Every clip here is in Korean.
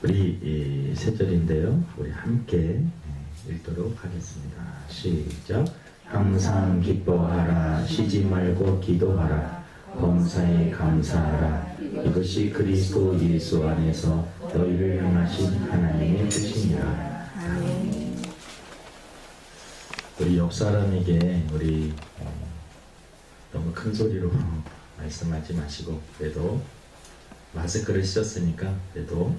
우리 세 절인데요. 우리 함께 읽도록 하겠습니다. 시작. 항상 기뻐하라. 쉬지 말고 기도하라. 범사에 감사하라. 이것이 그리스도 예수 안에서 너희를 향하신 하나님의 뜻이니라. 아멘. 우리 옆 사람에게 우리 너무 큰 소리로 말씀하지 마시고, 그래도 마스크를 쓰셨으니까 그래도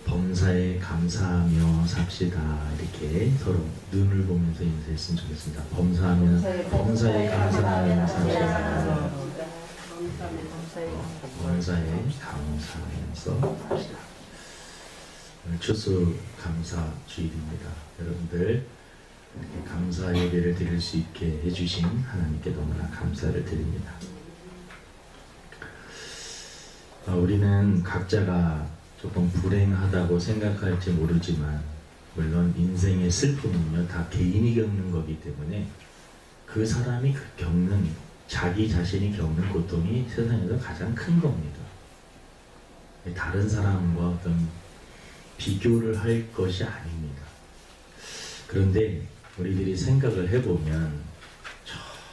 범사에 감사하며 삽시다. 이렇게 서로 눈을 보면서 인사했으면 좋겠습니다. 범사에 감사하며 삽시다. 범사에 감사하면서 삽시다. 오늘 추수 감사 주일입니다. 여러분들 이렇게 감사 예배를 드릴 수 있게 해주신 하나님께 너무나 감사를 드립니다. 우리는 각자가 조금 불행하다고 생각할지 모르지만, 물론 인생의 슬픔은요 다 개인이 겪는 거기 때문에 그 사람이 겪는, 자기 자신이 겪는 고통이 세상에서 가장 큰 겁니다. 다른 사람과 어떤 비교를 할 것이 아닙니다. 그런데 우리들이 생각을 해보면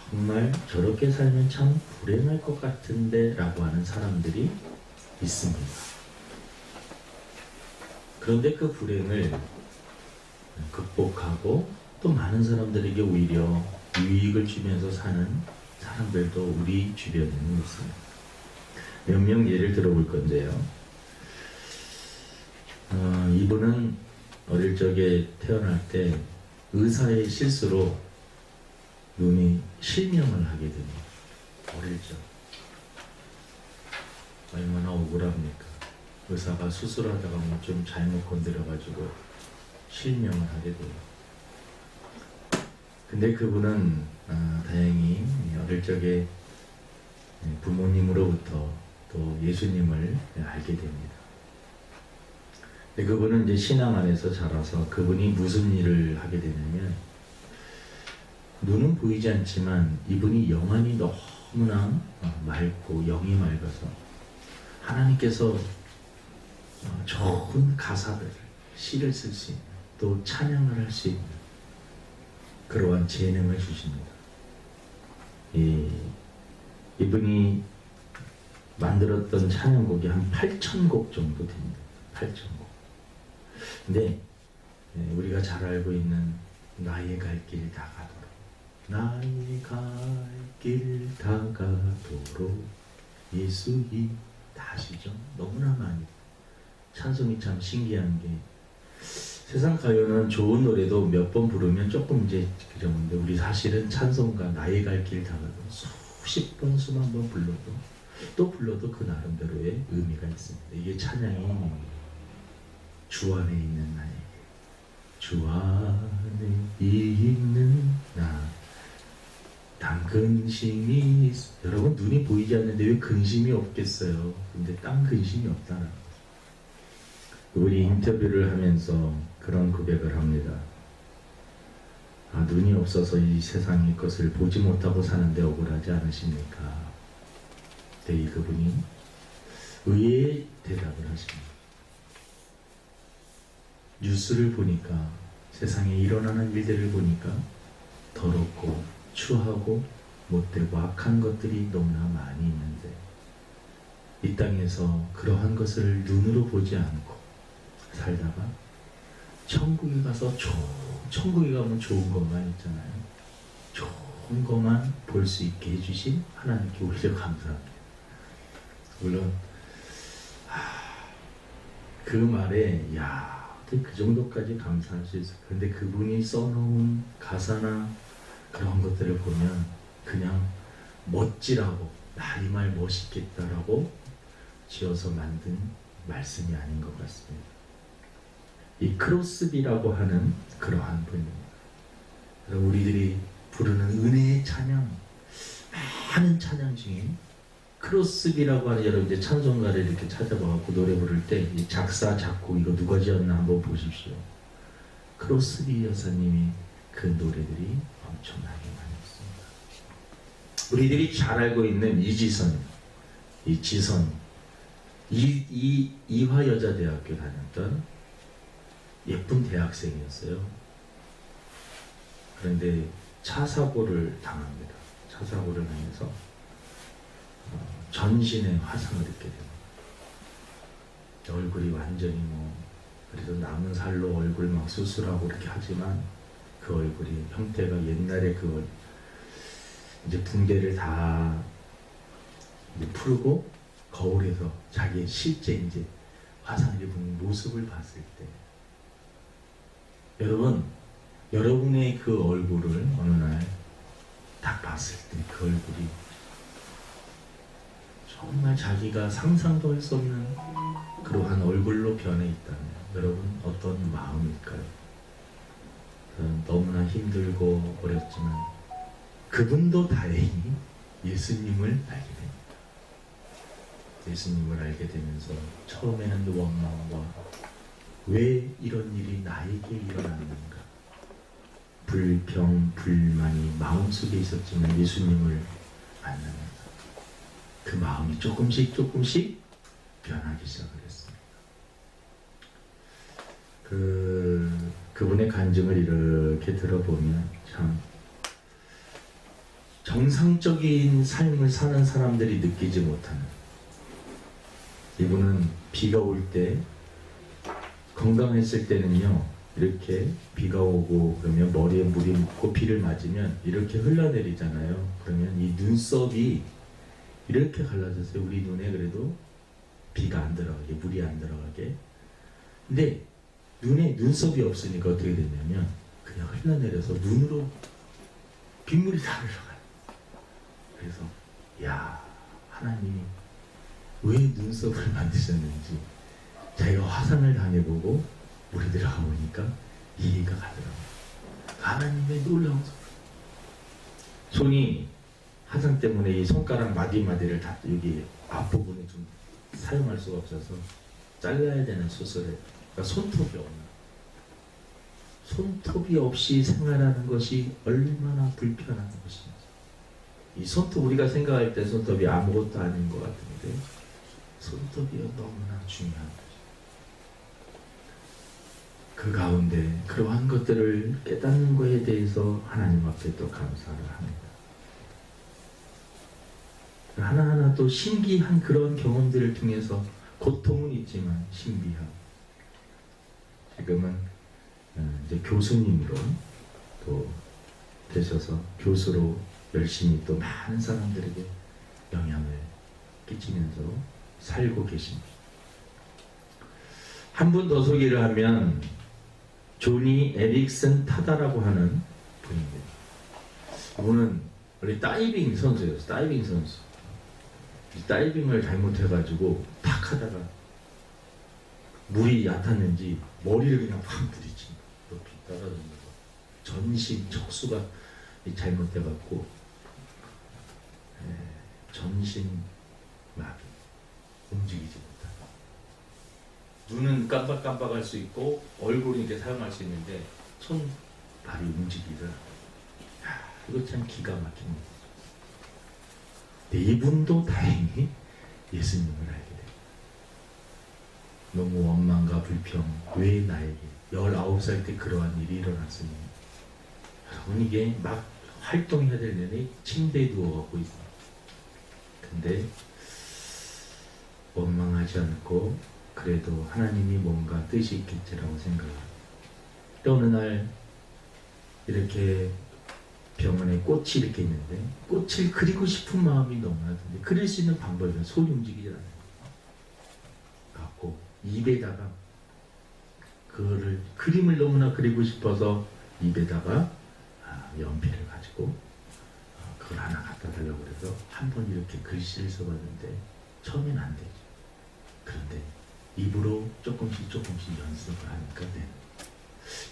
정말 저렇게 살면 참 불행할 것 같은데 라고 하는 사람들이 있습니다. 그런데 그 불행을 극복하고 또 많은 사람들에게 오히려 유익을 주면서 사는 사람들도 우리 주변에는 있습니다. 몇 명 예를 들어볼 건데요. 이분은 어릴 적에 태어날 때 의사의 실수로 눈이 실명을 하게 됩니다. 어릴 적. 얼마나 억울합니까? 의사가 수술하다가 뭐 좀 잘못 건드려가지고 실명을 하게 돼요. 근데 그분은 다행히 어릴 적에 부모님으로부터 또 예수님을 알게 됩니다. 근데 그분은 이제 신앙 안에서 자라서 그분이 무슨 일을 하게 되냐면, 눈은 보이지 않지만 이분이 영안이 너무나 맑고 영이 맑아서 하나님께서 좋은 가사들, 시를 쓸 수 있는, 또 찬양을 할 수 있는 그러한 재능을 주십니다. 이분이 만들었던 찬양곡이 한 8,000곡 정도 됩니다. 8,000곡. 근데 우리가 잘 알고 있는 나의 갈 길 다가도록, 나의 갈 길 다가도록 예수이, 다 아시죠? 너무나 많이. 찬송이 참 신기한 게, 세상 가요는 좋은 노래도 몇 번 부르면 조금 이제 그런데, 우리 사실은 찬송가 나의 갈 길 다가도록 수십 번, 수만 번 불러도 또 불러도 그 나름대로의 의미가 있습니다. 이게 찬양이 주 안에 있는 나에게, 주 안에 있는 나, 단 근심이 있어. 여러분, 눈이 보이지 않는데 왜 근심이 없겠어요? 근데 딴 근심이 없다는 거죠. 우리 인터뷰를 하면서 그런 고백을 합니다. 눈이 없어서 이 세상의 것을 보지 못하고 사는데 억울하지 않으십니까? 네, 그분이 의외의 대답을 하십니다. 뉴스를 보니까, 세상에 일어나는 일들을 보니까 더럽고 추하고 못되고 악한 것들이 너무나 많이 있는데, 이 땅에서 그러한 것을 눈으로 보지 않고 살다가 천국에 가서 천국에 가면 좋은 것만 있잖아요. 좋은 것만 볼 수 있게 해주신 하나님께 오히려 감사합니다. 물론 그 말에 어떻게 그 정도까지 감사할 수 있을까? 근데 그분이 써놓은 가사나 그런 것들을 보면 그냥 멋지라고, 이 말 멋있겠다라고 지어서 만든 말씀이 아닌 것 같습니다. 이 크로스비라고 하는 그러한 분입니다. 우리들이 부르는 은혜의 찬양, 많은 찬양 중에 크로스비라고 하는, 여러분 이제 찬송가를 이렇게 찾아봐갖고 노래 부를 때 이 작사, 작곡 이거 누가 지었나 한번 보십시오. 크로스비 여사님이 그 노래들이 엄청나게 많았습니다. 우리들이 잘 알고 있는 이지선, 이 지선, 이화여자대학교 다녔던 예쁜 대학생이었어요. 그런데 차 사고를 당합니다. 차 사고를 당해서 전신에 화상을 입게 됩니다. 얼굴이 완전히 그래도 남은 살로 얼굴 막 수술하고 이렇게 하지만 그 얼굴이 형태가 옛날에 이제 붕대를 다 이제 풀고 거울에서 자기의 실제 이제 화상을 입은 모습을 봤을 때, 여러분의 그 얼굴을 어느 날 딱 봤을 때 그 얼굴이 정말 자기가 상상도 할 수 없는 그러한 얼굴로 변해 있다면 여러분 어떤 마음일까요? 너무나 힘들고 어렵지만 그분도 다행히 예수님을 알게 됩니다. 예수님을 알게 되면서 처음에는 원망과 왜 이런 일이 나에게 일어났는가, 불평, 불만이 마음속에 있었지만 예수님을 만나면서 그 마음이 조금씩 변하기 시작을 했습니다. 그분의 간증을 이렇게 들어보면 참 정상적인 삶을 사는 사람들이 느끼지 못하는, 이분은 비가 올 때 건강했을 때는요, 이렇게 비가 오고 그러면 머리에 물이 묻고 비를 맞으면 이렇게 흘러내리잖아요. 그러면 이 눈썹이 이렇게 갈라졌어요. 우리 눈에 그래도 비가 안 들어가게, 물이 안 들어가게. 근데 눈에 눈썹이 없으니까 어떻게 되냐면 그냥 흘러내려서 눈으로 빗물이 다 흘러가요. 그래서 야, 하나님이 왜 눈썹을 만드셨는지 자기가 화상을 당해보고 물이 들어가 보니까 이해가 가더라고요. 하나님의 놀라운 손이 화상 때문에 이 손가락 마디마디를 다 여기 앞부분에 좀 사용할 수가 없어서 잘라야 되는 수술에, 그러니까 손톱이 없이 생활하는 것이 얼마나 불편한 것인지. 이 손톱, 우리가 생각할 때 손톱이 아무것도 아닌 것 같은데 손톱이 너무나 중요한 거죠. 그 가운데 그러한 것들을 깨닫는 것에 대해서 하나님 앞에 또 감사를 합니다. 하나하나 또 신기한 그런 경험들을 통해서 고통은 있지만 신비하고, 지금은 이제 교수님으로 또 되셔서 교수로 열심히 또 많은 사람들에게 영향을 끼치면서 살고 계십니다. 한 분 더 소개를 하면 조니 에릭슨 타다라고 하는 분입니다. 이분은 원래 다이빙 선수였어요. 다이빙 선수. 다이빙을 잘못해가지고 탁 하다가 물이 얕았는지 머리를 그냥 확 부딪힌 거예요. 높이 떨어지는 거. 전신 척수가 잘못돼갖고 전신 마비, 움직이지 못하고, 눈은 깜빡깜빡할 수 있고 얼굴이 이렇게 사용할 수 있는데 손, 발이 움직이더라. 이거 참 기가 막힌 거죠. 이분도 다행히 예수님을 알게 됩니다. 너무 원망과 불평, 왜 나에게 19살 때 그러한 일이 일어났으니, 여러분 이게 막 활동해야 될 내내 침대에 누워갖고 있어요. 근데 원망하지 않고 그래도 하나님이 뭔가 뜻이 있겠지라고 생각합니다. 또 어느 날 이렇게 병원에 꽃이 이렇게 있는데 꽃을 그리고 싶은 마음이 너무나 드는데 그릴 수 있는 방법은 손이 움직이지 않아요. 갖고 입에다가 그거를 그림을 너무나 그리고 싶어서 입에다가 연필을 가지고 그걸 하나 갖다 달라고 그래서 한번 이렇게 글씨를 써봤는데 처음엔 안 되죠. 그런데 입으로 조금씩 연습을 하니까 돼요.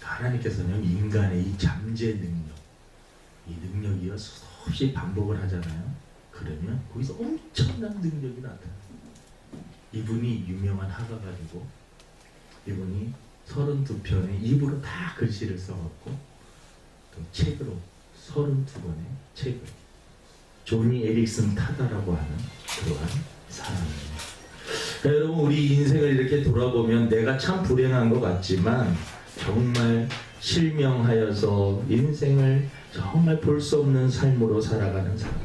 하나님께서는 인간의 이 잠재 능력, 이 능력이요 수없이 반복을 하잖아요. 그러면 거기서 엄청난 능력이 나타나요. 이분이 유명한 화가가지고 이분이 32편의 입으로 다 글씨를 써갖고 또 책으로 32권의 책을, 조니 에릭슨 타다라고 하는 그러한 사람입니다. 여러분, 우리 인생을 이렇게 돌아보면 내가 참 불행한 것 같지만 정말 실명하여서 인생을 정말 볼 수 없는 삶으로 살아가는 사람,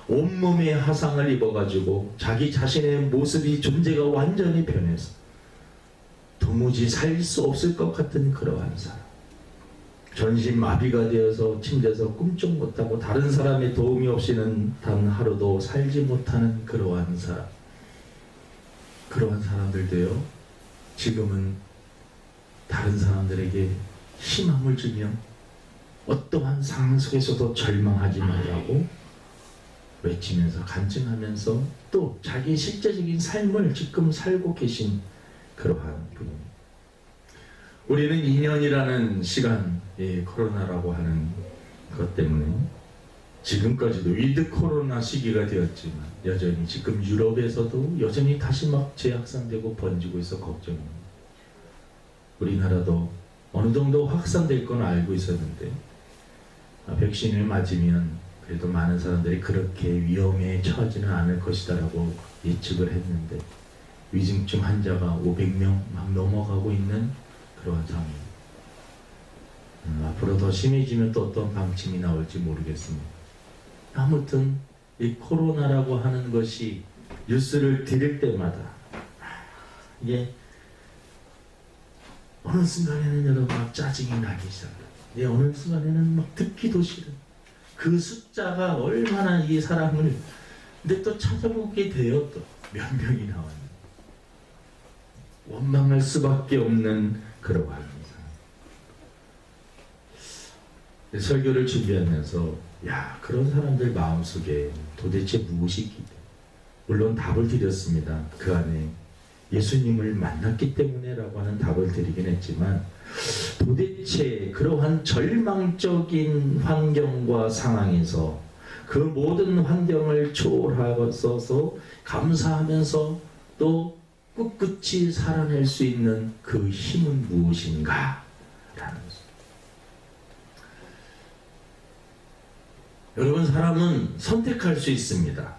온몸에 화상을 입어가지고 자기 자신의 모습이, 존재가 완전히 변해서 도무지 살 수 없을 것 같은 그러한 사람, 전신 마비가 되어서 침대에서 꿈쩍 못하고 다른 사람의 도움이 없이는 단 하루도 살지 못하는 그러한 사람, 그러한 사람들도요, 지금은 다른 사람들에게 희망을 주며 어떠한 상황 속에서도 절망하지 말라고 외치면서 간증하면서 또 자기의 실제적인 삶을 지금 살고 계신 그러한 분입니다. 우리는 2년이라는 시간, 코로나라고 하는 것 때문에 지금까지도 위드 코로나 시기가 되었지만 여전히 지금 유럽에서도 여전히 다시 막 재확산되고 번지고 있어 걱정입니다. 우리나라도 어느 정도 확산될 건 알고 있었는데 백신을 맞으면 그래도 많은 사람들이 그렇게 위험에 처하지는 않을 것이다 라고 예측을 했는데 위중증 환자가 500명 막 넘어가고 있는 그러한 상황입니다. 앞으로 더 심해지면 또 어떤 방침이 나올지 모르겠습니다. 아무튼 이 코로나라고 하는 것이 뉴스를 들을 때마다 이게 어느 순간에는 여러분 막 짜증이 나기 시작합니다. 어느 순간에는 막 듣기도 싫은 그 숫자가 얼마나 이 사람을, 근데 또 찾아보게 돼요. 또 몇 명이 나왔는데 원망할 수밖에 없는 그러한 상황. 설교를 준비하면서 그런 사람들 마음속에 도대체 무엇이 있기 때문에, 물론 답을 드렸습니다. 그 안에 예수님을 만났기 때문에 라고 하는 답을 드리긴 했지만 도대체 그러한 절망적인 환경과 상황에서 그 모든 환경을 초월하셔서 감사하면서 또 꿋꿋이 살아낼 수 있는 그 힘은 무엇인가 라는 것입니다. 여러분, 사람은 선택할 수 있습니다.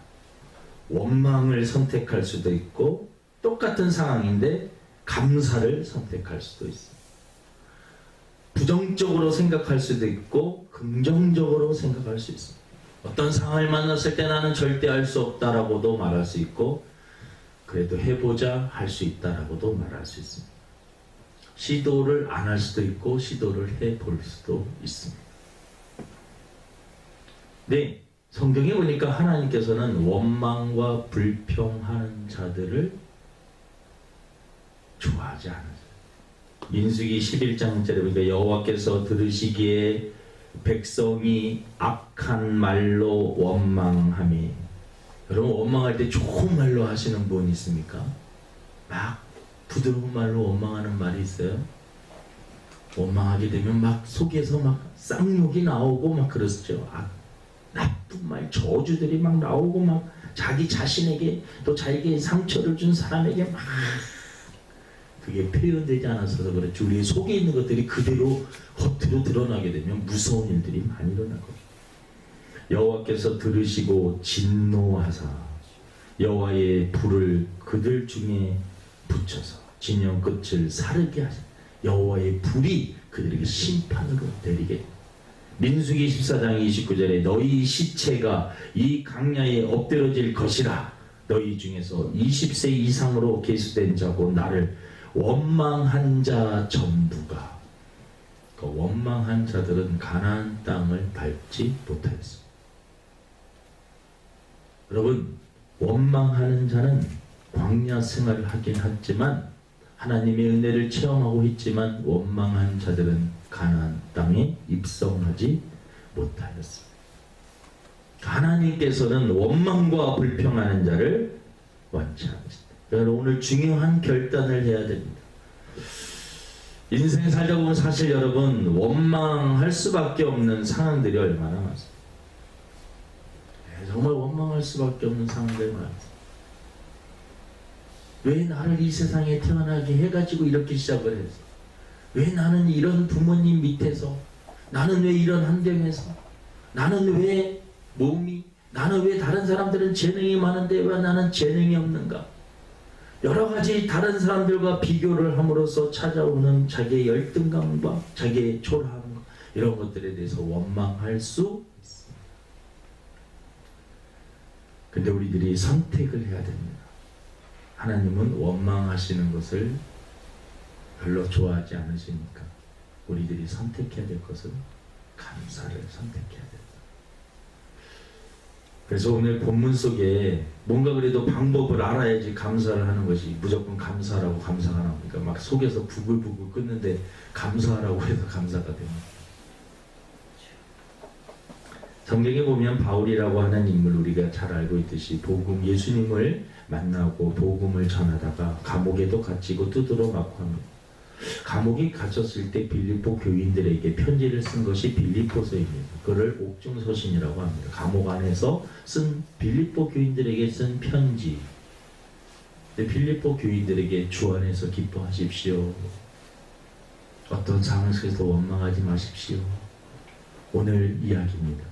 원망을 선택할 수도 있고 똑같은 상황인데 감사를 선택할 수도 있습니다. 부정적으로 생각할 수도 있고 긍정적으로 생각할 수 있습니다. 어떤 상황을 만났을 때 나는 절대 할 수 없다라고도 말할 수 있고 그래도 해보자 할 수 있다라고도 말할 수 있습니다. 시도를 안 할 수도 있고 시도를 해볼 수도 있습니다. 네, 성경에 보니까 하나님께서는 원망과 불평하는 자들을 좋아하지 않으세요. 민수기 11장짜리 보니까 여호와께서 들으시기에 백성이 악한 말로 원망하며, 여러분 원망할 때 좋은 말로 하시는 분 있습니까? 막 부드러운 말로 원망하는 말이 있어요. 원망하게 되면 막 속에서 막 쌍욕이 나오고 막 그러죠. 나쁜 말, 저주들이 막 나오고 막 자기 자신에게 또 자기에게 상처를 준 사람에게 막 그게 표현되지 않아서 그렇지 우리 속에 있는 것들이 그대로 겉으로 드러나게 되면 무서운 일들이 많이 일어나거든요. 여호와께서 들으시고 진노하사 여호와의 불을 그들 중에 붙여서 진영 끝을 사르게 하사 여호와의 불이 그들에게 심판으로 내리게. 민수기 14장 29절에 너희 시체가 이 강야에 엎드러질 것이라. 너희 중에서 20세 이상으로 계수된 자고 나를 원망한 자 전부가, 그 원망한 자들은 가나안 땅을 밟지 못하였습니다. 여러분, 원망하는 자는 광야 생활을 하긴 했지만 하나님의 은혜를 체험하고 있지만 원망한 자들은 가나안 땅에 입성하지 못하였습니다. 하나님께서는 원망과 불평하는 자를 원치않으십니다. 여러분, 오늘 중요한 결단을 해야 됩니다. 인생 살다 보면 사실 여러분 원망할 수밖에 없는 상황들이 얼마나 많습니다. 정말 원망할 수밖에 없는 상황들이 많습니다. 왜 나를 이 세상에 태어나게 해가지고 이렇게 시작을 했어? 왜 나는 이런 부모님 밑에서, 나는 왜 이런 환경에서, 나는 왜 나는 왜 다른 사람들은 재능이 많은데 왜 나는 재능이 없는가? 여러 가지 다른 사람들과 비교를 함으로써 찾아오는 자기의 열등감과 자기의 초라함, 이런 것들에 대해서 원망할 수 있습니다. 근데 우리들이 선택을 해야 됩니다. 하나님은 원망하시는 것을 별로 좋아하지 않으시니까 우리들이 선택해야 될 것은 감사를 선택해야 된다. 그래서 오늘 본문 속에 뭔가 그래도 방법을 알아야지 감사를 하는 것이, 무조건 감사라고 감사가 나오니까 막 속에서 부글부글 끓는데 감사하라고 해서 감사가 됩니다. 성경에 보면 바울이라고 하는 인물, 우리가 잘 알고 있듯이 복음, 예수님을 만나고 복음을 전하다가 감옥에도 갇히고 두드러 맞고 합니다. 감옥에 갇혔을 때 빌립보 교인들에게 편지를 쓴 것이 빌립보서입니다. 그를 옥중서신이라고 합니다. 감옥 안에서 쓴, 빌립보 교인들에게 쓴 편지. 근데 빌립보 교인들에게 주 안에서 기뻐하십시오. 어떤 상황 속에서 원망하지 마십시오. 오늘 이야기입니다.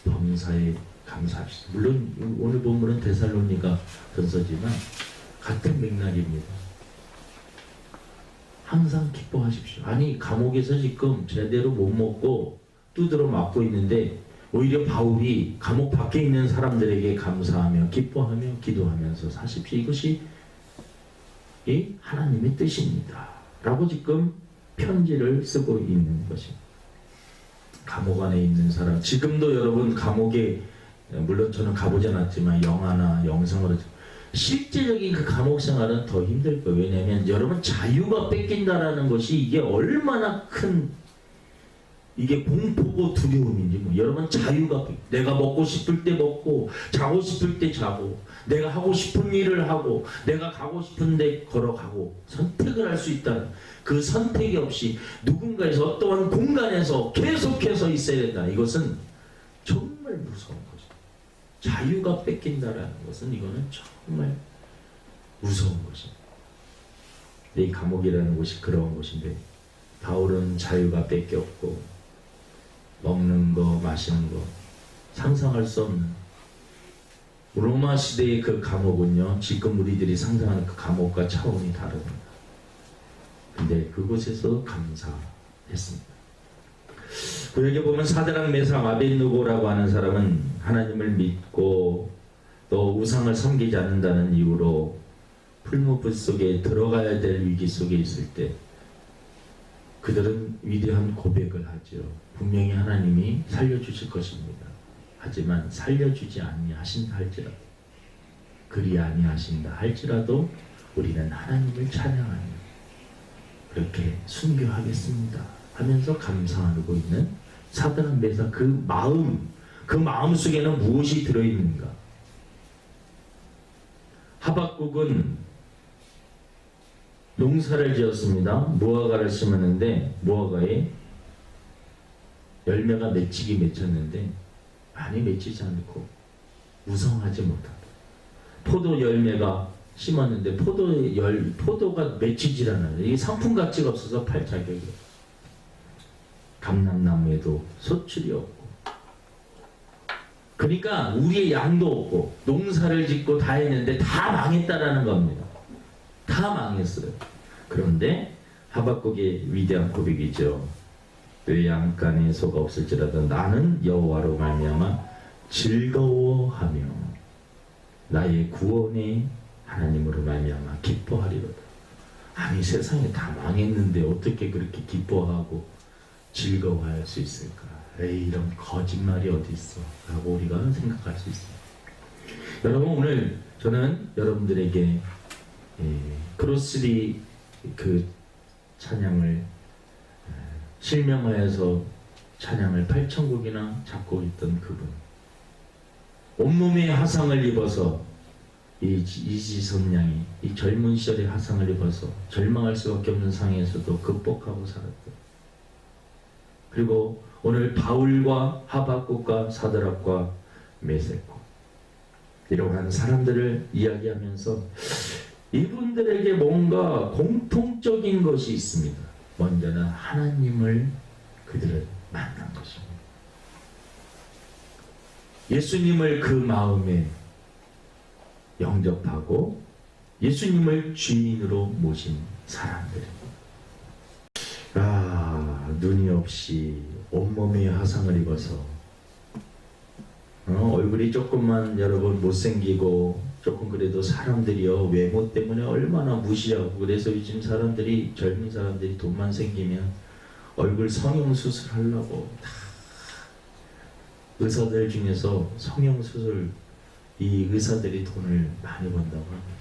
범사에 감사합시다. 물론 오늘 본문은 데살로니가 전서지만 같은 맥락입니다. 항상 기뻐하십시오. 아니, 감옥에서 지금 제대로 못 먹고 두드러 맞고 있는데 오히려 바울이 감옥 밖에 있는 사람들에게 감사하며 기뻐하며 기도하면서 사십시오. 이것이 하나님의 뜻입니다. 라고 지금 편지를 쓰고 있는 것입니다. 감옥 안에 있는 사람, 지금도 여러분 감옥에, 물론 저는 가보지 않았지만 영화나 영상으로 실제적인 그 감옥 생활은 더 힘들 거예요. 왜냐하면 여러분 자유가 뺏긴다라는 것이 이게 얼마나 큰, 이게 공포고 두려움인지, 여러분 자유가 내가 먹고 싶을 때 먹고 자고 싶을 때 자고 내가 하고 싶은 일을 하고 내가 가고 싶은 데 걸어가고 선택을 할 수 있다는 그 선택이 없이 누군가에서 어떠한 공간에서 계속해서 있어야 된다. 이것은 정말 무서운 거죠. 자유가 뺏긴다라는 것은 이거는 정말 무서운 것입니다. 이 감옥이라는 곳이 그런 곳인데 바울은 자유가 뺏겼고 먹는 거 마시는 거 상상할 수 없는, 로마 시대의 그 감옥은요 지금 우리들이 상상하는 그 감옥과 차원이 다릅니다. 근데 그곳에서 감사했습니다. 구약에 보면 사드락, 메삭, 아벳느고라고 하는 사람은 하나님을 믿고 또 우상을 섬기지 않는다는 이유로 풀무불 속에 들어가야 될 위기 속에 있을 때 그들은 위대한 고백을 하죠. 분명히 하나님이 살려주실 것입니다. 하지만 살려주지 아니하신다 할지라도, 그리 아니하신다 할지라도 우리는 하나님을 찬양하며 그렇게 순교하겠습니다 하면서 감사하고 있는 사드락, 메삭, 그 마음 속에는 무엇이 들어있는가? 하박국은 농사를 지었습니다. 무화과를 심었는데 무화과에 열매가 맺히기 맺혔는데 많이 맺히지 않고 무성하지 못한다. 포도 열매가 심었는데 포도가 맺히질 않아요. 이게 상품 가치가 없어서 팔 자격이 없어요. 감람나무에도 소출이 없고, 그러니까 우리의 양도 없고 농사를 짓고 다 했는데 다 망했다라는 겁니다. 다 망했어요. 그런데 하박국의 위대한 고백이죠. 내 양간에 소가 없을지라도 나는 여호와로 말미암아 즐거워하며 나의 구원의 하나님으로 말미암아 기뻐하리로다. 아니, 세상에 다 망했는데 어떻게 그렇게 기뻐하고 즐거워할 수 있을까? 에이, 이런 거짓말이 어디 있어? 라고 우리가 생각할 수 있습니다. 여러분, 오늘 저는 여러분들에게 크로스리 그 찬양을 실명하여서 찬양을 8천곡이나 작곡했던 그분, 온몸에 하상을 입어서 이지선 양이 이 젊은 시절에 하상을 입어서 절망할 수밖에 없는 상황에서도 극복하고 살았던, 그리고 오늘 바울과 하박국과 사드락과 메섹과 이러한 사람들을 이야기하면서 이분들에게 뭔가 공통적인 것이 있습니다. 먼저는 하나님을 그들은 만난 것입니다. 예수님을 그 마음에 영접하고 예수님을 주인으로 모신 사람들입니다. 눈이 없이 온몸에 화상을 입어서 얼굴이 조금만 여러분 못생기고 조금 그래도 사람들이요 외모 때문에 얼마나 무시하고, 그래서 요즘 사람들이, 젊은 사람들이 돈만 생기면 얼굴 성형수술 하려고 다, 의사들 중에서 성형수술, 이 의사들이 돈을 많이 번다고 합니다.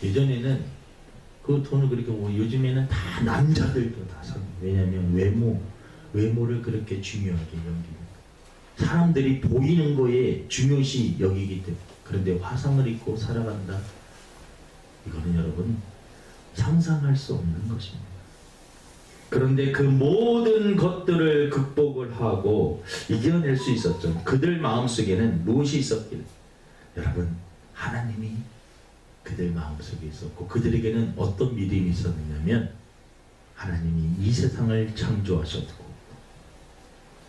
예전에는 그 돈을 그렇게 뭐, 요즘에는 다 남자들도 다 사. 왜냐하면 외모를 그렇게 중요하게 여기니까. 사람들이 보이는 거에 중요시 여기기 때문에. 그런데 화상을 입고 살아간다. 이거는 여러분 상상할 수 없는 것입니다. 그런데 그 모든 것들을 극복을 하고 이겨낼 수 있었죠. 그들 마음속에는 무엇이 있었길래? 여러분, 하나님이 그들 마음속에 있었고, 그들에게는 어떤 믿음이 있었느냐면, 하나님이 이 세상을 창조하셨고,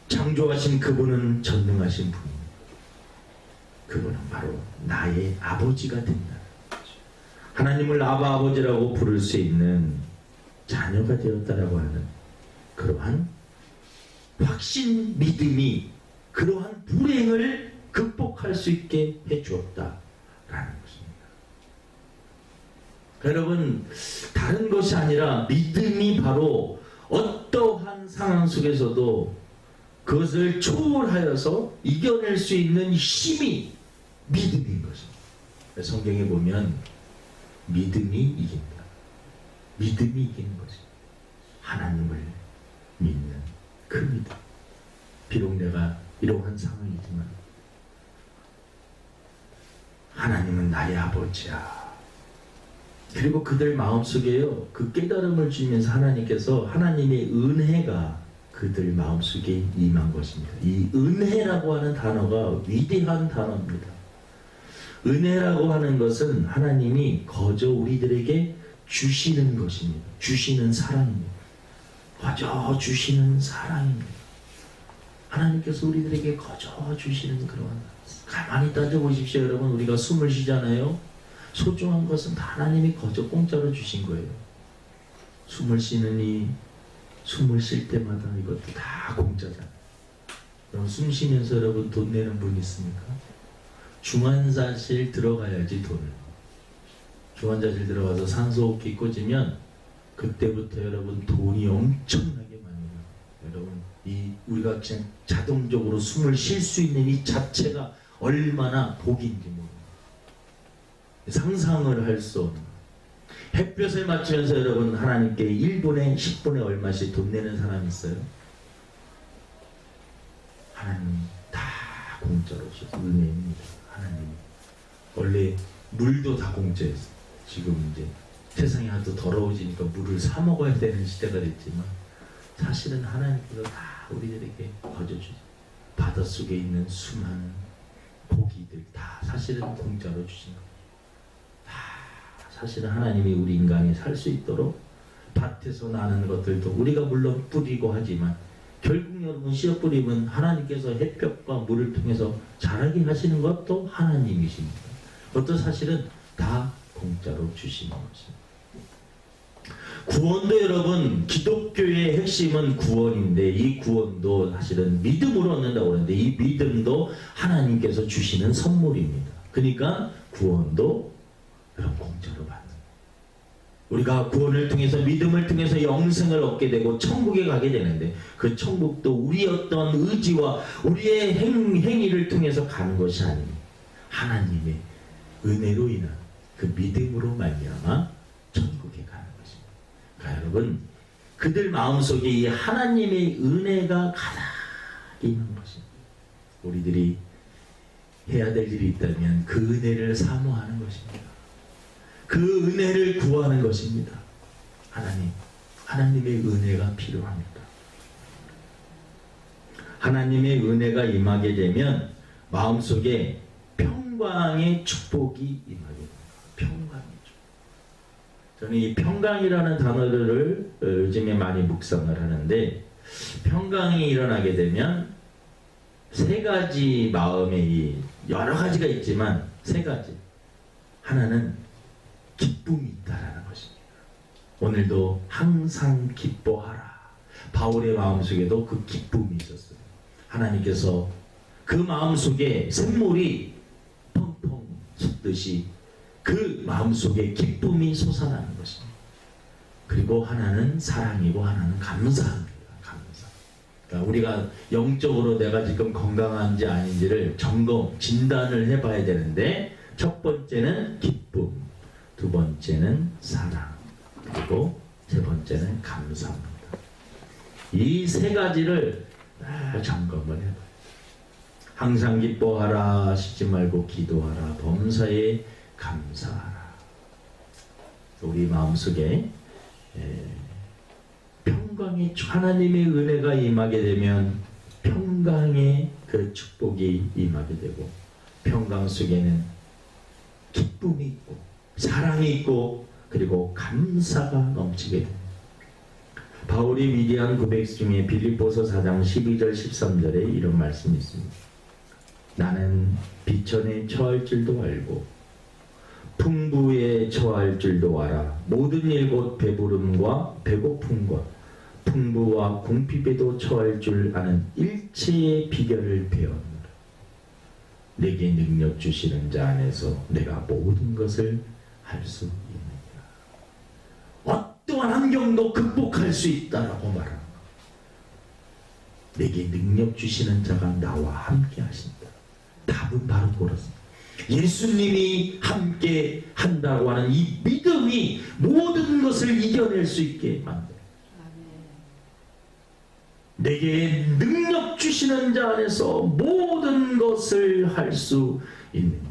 창조하신 그분은 전능하신 분입니다. 그분은 바로 나의 아버지가 된다. 하나님을 아버지라고 부를 수 있는 자녀가 되었다라고 하는 그러한 확신 믿음이 그러한 불행을 극복할 수 있게 해주었다라는 것입니다. 여러분, 다른 것이 아니라 믿음이 바로 어떠한 상황 속에서도 그것을 초월하여서 이겨낼 수 있는 힘이 믿음인 것입니다. 성경에 보면 믿음이 이긴다. 믿음이 이기는 것입니다. 하나님을 믿는 그 믿음. 비록 내가 이러한 상황이지만 하나님은 나의 아버지야. 그리고 그들 마음속에요, 그 깨달음을 주면서 하나님께서 하나님의 은혜가 그들 마음속에 임한 것입니다. 이 은혜라고 하는 단어가 위대한 단어입니다. 은혜라고 하는 것은 하나님이 거저 우리들에게 주시는 것입니다. 주시는 사랑입니다. 거저 주시는 사랑입니다. 하나님께서 우리들에게 거저 주시는 그런, 가만히 따져보십시오. 여러분, 우리가 숨을 쉬잖아요. 소중한 것은 다 하나님이 거저 공짜로 주신 거예요. 숨을 쉬느니, 숨을 쉴 때마다 이것도 다 공짜잖아요. 그럼 숨 쉬면서 여러분 돈 내는 분 있습니까? 중환자실 들어가야지 돈을. 중환자실 들어가서 산소호흡기 꽂으면 그때부터 여러분 돈이 엄청나게 많이 나요. 여러분, 우리가 그냥 자동적으로 숨을 쉴 수 있는 이 자체가 얼마나 복인지 모릅니다. 상상을 할 수 없는. 햇볕을 맞추면서 여러분 하나님께 1분에 10분에 얼마씩 돈 내는 사람 있어요? 하나님 다 공짜로 주셔서 은혜입니다. 하나님 원래 물도 다 공짜였어요. 지금 이제 세상이 하도 더러워지니까 물을 사 먹어야 되는 시대가 됐지만 사실은 하나님께서 다 우리들에게 거저 주죠. 바닷속에 있는 수많은 고기들 다 사실은 공짜로 주신 거예요. 사실은 하나님이 우리 인간이 살 수 있도록 밭에서 나는 것들도 우리가 물론 뿌리고 하지만 결국 여러분 씨앗 뿌림은 하나님께서 햇볕과 물을 통해서 자라게 하시는 것도 하나님이십니다. 그것도 사실은 다 공짜로 주시는 것입니다. 구원도 여러분, 기독교의 핵심은 구원인데 이 구원도 사실은 믿음으로 얻는다고 하는데 이 믿음도 하나님께서 주시는 선물입니다. 그러니까 구원도 여러분 공짜로 받는 거예요. 우리가 구원을 통해서 믿음을 통해서 영생을 얻게 되고 천국에 가게 되는데 그 천국도 우리의 어떤 의지와 우리의 행위를 통해서 가는 것이 아닙니다. 하나님의 은혜로 인한 그 믿음으로 말미암아 천국에 가는 것입니다. 그러니까 여러분, 그들 마음속에 이 하나님의 은혜가 가득 있는 것입니다. 우리들이 해야 될 일이 있다면 그 은혜를 사모하는 것입니다. 그 은혜를 구하는 것입니다. 하나님의 은혜가 필요합니다. 하나님의 은혜가 임하게 되면 마음속에 평강의 축복이 임하게 됩니다. 평강의 축복. 저는 이 평강이라는 단어를 요즘에 많이 묵상을 하는데, 평강이 일어나게 되면 세 가지 마음의 여러 가지가 있지만 세 가지. 하나는 기쁨이 있다라는 것입니다. 오늘도 항상 기뻐하라. 바울의 마음속에도 그 기쁨이 있었어요. 하나님께서 그 마음속에 샘물이 펑펑 솟듯이 그 마음속에 기쁨이 솟아나는 것입니다. 그리고 하나는 사랑이고 하나는 감사합니다. 감사. 그러니까 우리가 영적으로 내가 지금 건강한지 아닌지를 점검, 진단을 해봐야 되는데, 첫 번째는 기쁨, 두 번째는 사랑, 그리고 세 번째는 감사합니다. 이 세 가지를 점검을 해봐요. 항상 기뻐하라, 쉬지 말고 기도하라, 범사에 감사하라. 우리 마음속에 평강의 하나님의 은혜가 임하게 되면 평강의 그 축복이 임하게 되고, 평강 속에는 기쁨이 있고 사랑이 있고 그리고 감사가 넘치게 됩니다. 바울이 위대한 고백 중에 빌립보서 4장 12절 13절에 이런 말씀이 있습니다. 나는 비천에 처할 줄도 알고 풍부에 처할 줄도 알아. 모든 일 곧 배부름과 배고픔과 풍부와 궁핍에도 처할 줄 아는 일체의 비결을 배웠노라. 내게 능력 주시는 자 안에서 내가 모든 것을 할 수 있느니라. 어떠한 환경도 극복할 수 있다라고 말합니다. 내게 능력 주시는 자가 나와 함께 하신다. 답은 바로 그렇습니다. 예수님이 함께 한다고 하는 이 믿음이 모든 것을 이겨낼 수 있게 만들어요. 내게 능력 주시는 자 안에서 모든 것을 할 수 있느니라.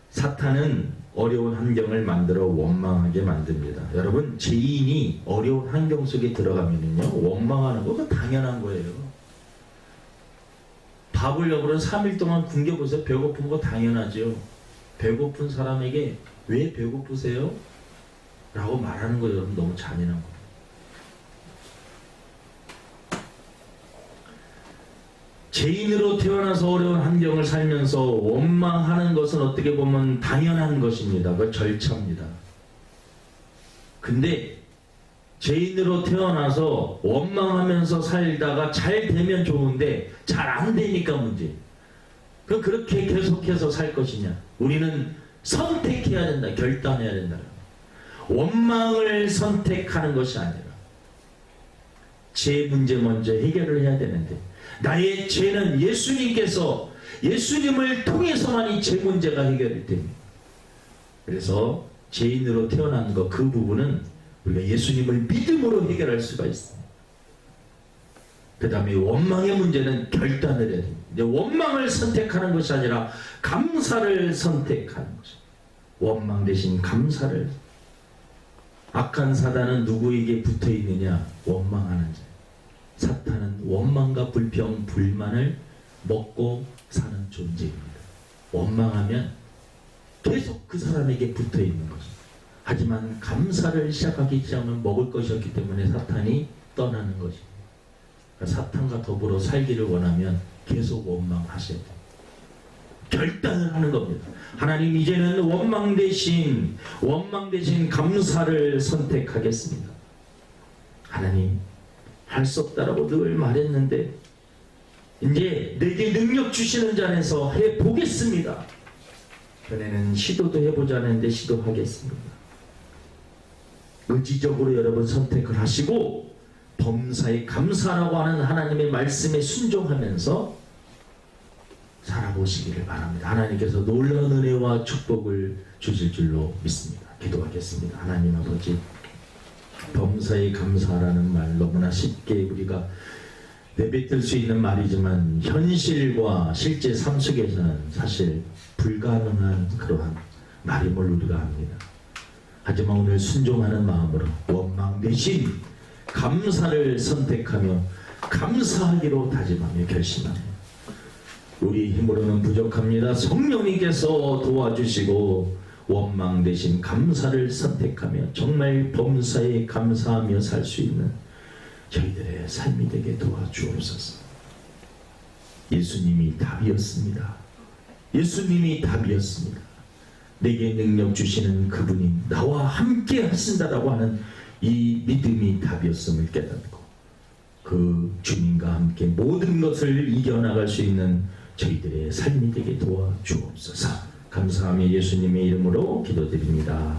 사탄은 어려운 환경을 만들어 원망하게 만듭니다. 여러분, 죄인이 어려운 환경 속에 들어가면요 원망하는 거 당연한 거예요. 밥을 여러분 3일 동안 굶겨보세요. 배고픈 거 당연하죠. 배고픈 사람에게 왜 배고프세요? 라고 말하는 거 여러분 너무 잔인한 거예요. 죄인으로 태어나서 어려운 환경을 살면서 원망하는 것은 어떻게 보면 당연한 것입니다. 그 절차입니다. 근데 죄인으로 태어나서 원망하면서 살다가 잘 되면 좋은데 잘 안 되니까 문제. 그럼 그렇게 계속해서 살 것이냐? 우리는 선택해야 된다. 결단해야 된다. 원망을 선택하는 것이 아니라 죄 문제 먼저 해결을 해야 되는데, 나의 죄는 예수님을 통해서만 이 죄 문제가 해결이 됩니다. 그래서 죄인으로 태어난 것, 그 부분은 우리가 예수님을 믿음으로 해결할 수가 있습니다. 그 다음에 원망의 문제는 결단을 해야 됩니다. 이제 원망을 선택하는 것이 아니라 감사를 선택하는 것입니다. 원망 대신 감사를. 악한 사단은 누구에게 붙어 있느냐? 원망하는 자. 사탄은 원망과 불평, 불만을 먹고 사는 존재입니다. 원망하면 계속 그 사람에게 붙어 있는 것입니다. 하지만 감사를 시작하기 시작하면 먹을 것이 없기 때문에 사탄이 떠나는 것입니다. 그러니까 사탄과 더불어 살기를 원하면 계속 원망하셔야 돼요. 결단을 하는 겁니다. 하나님, 이제는 원망 대신 감사를 선택하겠습니다. 하나님, 할 수 없다라고 늘 말했는데 이제 내게 능력 주시는 자 안에서 해보겠습니다. 전에는 시도도 해보지 않았는데 시도하겠습니다. 의지적으로 여러분 선택을 하시고 범사에 감사라고 하는 하나님의 말씀에 순종하면서 살아보시기를 바랍니다. 하나님께서 놀라운 은혜와 축복을 주실 줄로 믿습니다. 기도하겠습니다. 하나님 아버지, 범사에 감사라는 말 너무나 쉽게 우리가 내뱉을 수 있는 말이지만 현실과 실제 삶 속에서는 사실 불가능한 그러한 말임을 우리가 압니다. 하지만 오늘 순종하는 마음으로 원망 대신 감사를 선택하며 감사하기로 다짐하며 결심합니다. 우리 힘으로는 부족합니다. 성령님께서 도와주시고 원망 대신 감사를 선택하며 정말 범사에 감사하며 살 수 있는 저희들의 삶이 되게 도와주옵소서. 예수님이 답이었습니다. 예수님이 답이었습니다. 내게 능력 주시는 그분이 나와 함께 하신다라고 하는 이 믿음이 답이었음을 깨닫고 그 주님과 함께 모든 것을 이겨나갈 수 있는 저희들의 삶이 되게 도와주옵소서. 감사하며 예수님의 이름으로 기도드립니다.